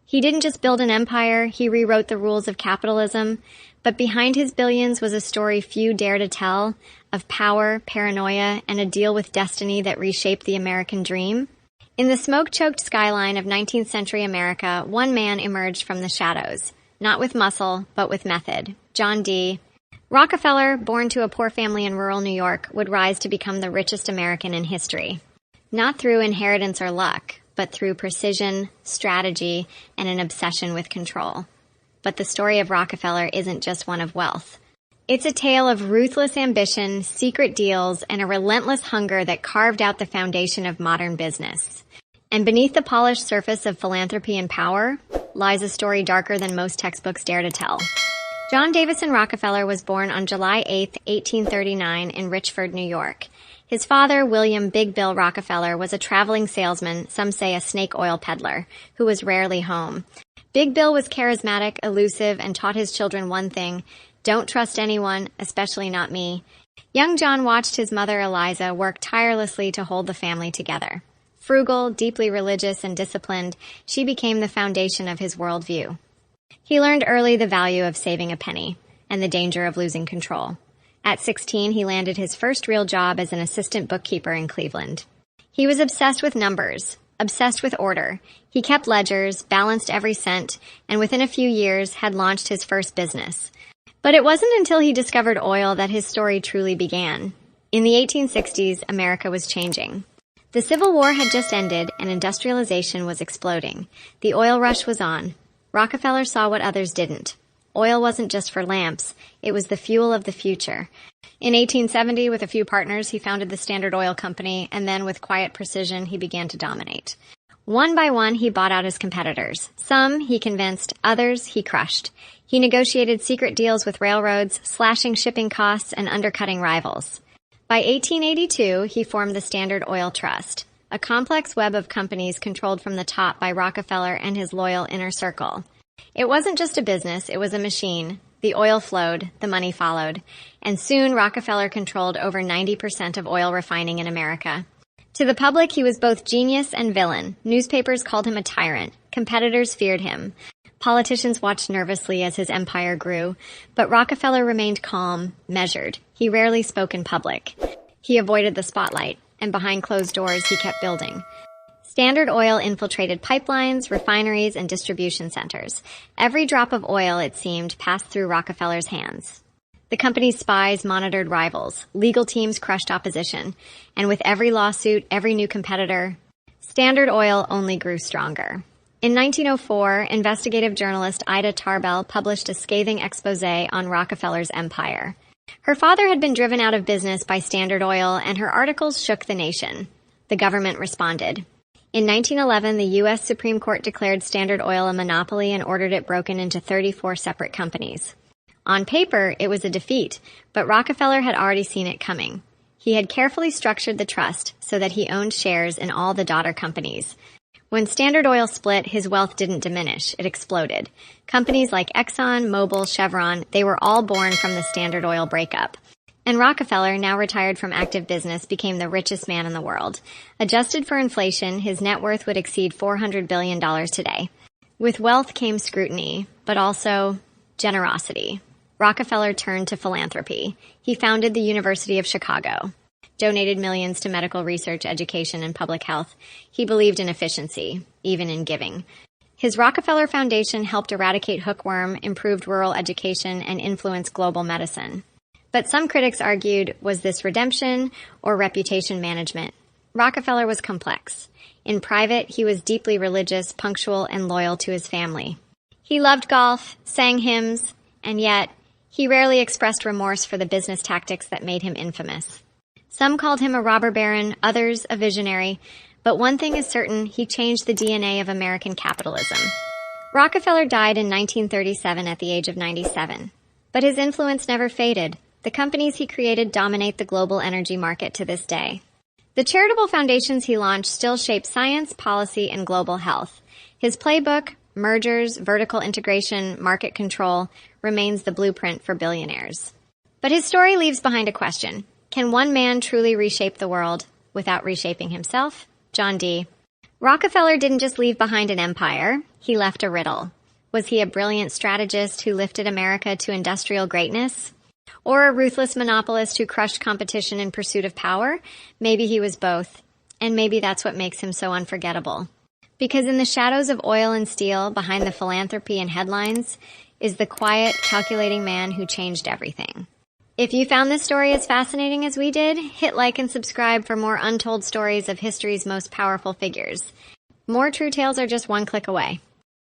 He didn't just build an empire, he rewrote the rules of capitalism. But behind his billions was a story few dare to tell of power, paranoia, and a deal with destiny that reshaped the American dream. In the smoke-choked skyline of 19th century America, one man emerged from the shadows. Not with muscle, but with method. John D. Rockefeller, born to a poor family in rural New York, would rise to become the richest American in history. Not through inheritance or luck, but through precision, strategy, and an obsession with control. But the story of Rockefeller isn't just one of wealth. It's a tale of ruthless ambition, secret deals, and a relentless hunger that carved out the foundation of modern business. And beneath the polished surface of philanthropy and power lies a story darker than most textbooks dare to tell. John Davison Rockefeller was born on July 8, 1839 in Richford, New York. His father, William Big Bill Rockefeller, was a traveling salesman, some say a snake oil peddler, who was rarely home. Big Bill was charismatic, elusive, and taught his children one thing: don't trust anyone, especially not me. Young John watched his mother, Eliza, work tirelessly to hold the family together. Frugal, deeply religious, and disciplined, she became the foundation of his worldview. He learned early the value of saving a penny and the danger of losing control. At 16, he landed his first real job as an assistant bookkeeper in Cleveland. He was obsessed with numbers, obsessed with order. He kept ledgers, balanced every cent, and within a few years had launched his first business. But it wasn't until he discovered oil that his story truly began. In the 1860s, America was changing. The Civil War had just ended and industrialization was exploding. The oil rush was on. Rockefeller saw what others didn't. Oil wasn't just for lamps, it was the fuel of the future. In 1870, with a few partners, he founded the Standard Oil Company, and then with quiet precision, he began to dominate. One by one, he bought out his competitors. Some he convinced, others he crushed. He negotiated secret deals with railroads, slashing shipping costs and undercutting rivals. By 1882, he formed the Standard Oil Trust, a complex web of companies controlled from the top by Rockefeller and his loyal inner circle. It wasn't just a business, it was a machine. The oil flowed, the money followed, and soon Rockefeller controlled over 90% of oil refining in America. To the public, he was both genius and villain. Newspapers called him a tyrant. Competitors feared him. Politicians watched nervously as his empire grew, but Rockefeller remained calm, measured. He rarely spoke in public. He avoided the spotlight, and behind closed doors, he kept building. Standard Oil infiltrated pipelines, refineries, and distribution centers. Every drop of oil, it seemed, passed through Rockefeller's hands. The company's spies monitored rivals. Legal teams crushed opposition. And with every lawsuit, every new competitor, Standard Oil only grew stronger. In 1904, investigative journalist Ida Tarbell published a scathing expose on Rockefeller's empire. Her father had been driven out of business by Standard Oil, and her articles shook the nation. The government responded. In 1911, the U.S. Supreme Court declared Standard Oil a monopoly and ordered it broken into 34 separate companies. On paper, it was a defeat, but Rockefeller had already seen it coming. He had carefully structured the trust so that he owned shares in all the daughter companies. When Standard Oil split, his wealth didn't diminish, it exploded. Companies like Exxon, Mobil, Chevron, they were all born from the Standard Oil breakup. And Rockefeller, now retired from active business, became the richest man in the world. Adjusted for inflation, his net worth would exceed $400 billion today. With wealth came scrutiny, but also generosity. Rockefeller turned to philanthropy. He founded the University of Chicago, donated millions to medical research, education, and public health. He believed in efficiency, even in giving. His Rockefeller Foundation helped eradicate hookworm, improved rural education, and influenced global medicine. But some critics argued, was this redemption or reputation management? Rockefeller was complex. In private, he was deeply religious, punctual, and loyal to his family. He loved golf, sang hymns, and yet, he rarely expressed remorse for the business tactics that made him infamous. Some called him a robber baron, others a visionary, but one thing is certain, he changed the DNA of American capitalism. Rockefeller died in 1937 at the age of 97, but his influence never faded. The companies he created dominate the global energy market to this day. The charitable foundations he launched still shape science, policy, and global health. His playbook, mergers, vertical integration, market control, remains the blueprint for billionaires. But his story leaves behind a question. Can one man truly reshape the world without reshaping himself? John D. Rockefeller didn't just leave behind an empire, he left a riddle. Was he a brilliant strategist who lifted America to industrial greatness? Or a ruthless monopolist who crushed competition in pursuit of power? Maybe he was both. And maybe that's what makes him so unforgettable. Because in the shadows of oil and steel, behind the philanthropy and headlines, is the quiet, calculating man who changed everything. If you found this story as fascinating as we did, hit like and subscribe for more untold stories of history's most powerful figures. More true tales are just one click away.